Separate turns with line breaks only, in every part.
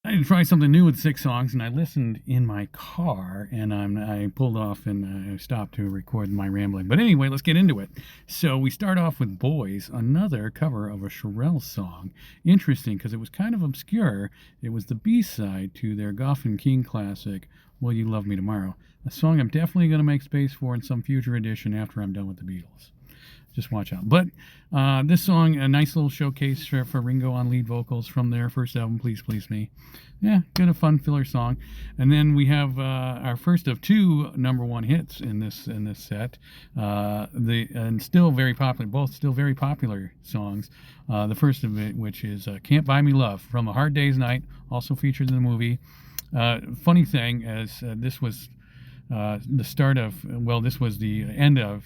I tried something new with 6 songs, and I listened in my car, and I pulled off and I stopped to record my rambling. But anyway, let's get into it. So we start off with Boys, another cover of a Shirelles song. Interesting, because it was kind of obscure. It was the B-side to their Goff and King classic, Will You Love Me Tomorrow? A song I'm definitely going to make space for in some future edition after I'm done with the Beatles. Just watch out. But this song, a nice little showcase for Ringo on lead vocals from their first album, Please Please Me. Yeah, good, a fun filler song. And then we have our first of 2 number 1 hits in this set. And still very popular, both still very popular songs. The first of it, which is Can't Buy Me Love from A Hard Day's Night, also featured in the movie. Funny thing, as this was the start of, well, this was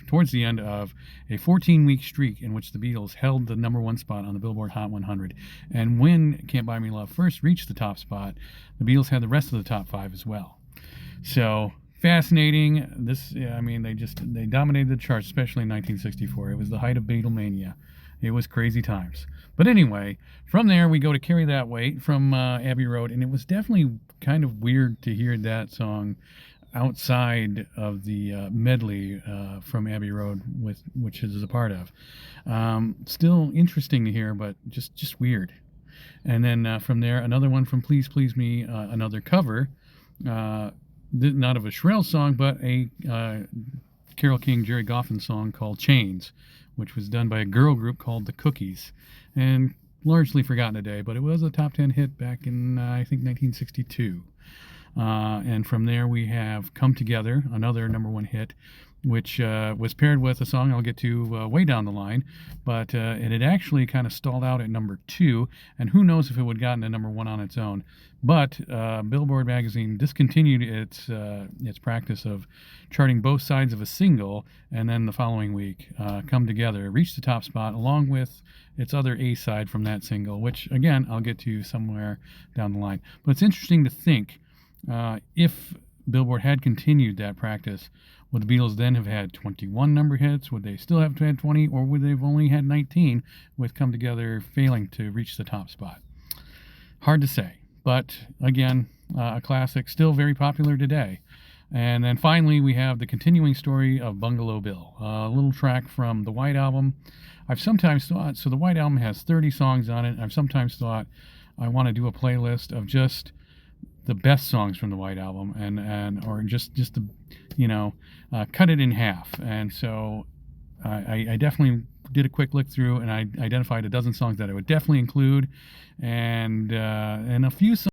towards the end of a 14-week streak in which the Beatles held the number 1 spot on the Billboard Hot 100. And when Can't Buy Me Love first reached the top spot, the Beatles had the rest of the top 5 as well. So fascinating. This, I mean, they dominated the charts, especially in 1964. It was the height of Beatlemania. It was crazy times. But anyway, from there we go to Carry That Weight from Abbey Road, and it was definitely kind of weird to hear that song outside of the medley from Abbey Road, which it is a part of. Still interesting to hear, but just weird. And then from there, another one from Please Please Me, another cover, not of a Shirelles song, but a Carole King, Jerry Goffin song called Chains, which was done by a girl group called the Cookies, and largely forgotten today, but it was a top 10 hit back in, I think, 1962. And from there we have Come Together, another number 1 hit, which was paired with a song I'll get to way down the line, but it had actually kind of stalled out at number 2, and who knows if it would have gotten to number 1 on its own. But Billboard magazine discontinued its practice of charting both sides of a single, and then the following week, Come Together reached the top spot along with its other A-side from that single, which, again, I'll get to somewhere down the line. But it's interesting to think, if Billboard had continued that practice, would the Beatles then have had 21 number hits? Would they still have had 20? Or would they have only had 19 with Come Together failing to reach the top spot? Hard to say. But again, a classic, still very popular today. And then finally, we have the continuing story of Bungalow Bill, a little track from the White Album. I've sometimes thought, so the White Album has 30 songs on it. I've sometimes thought I want to do a playlist of just the best songs from the White Album, and or just to, cut it in half. And so I definitely did a quick look through, and I identified a dozen songs that I would definitely include, and a few songs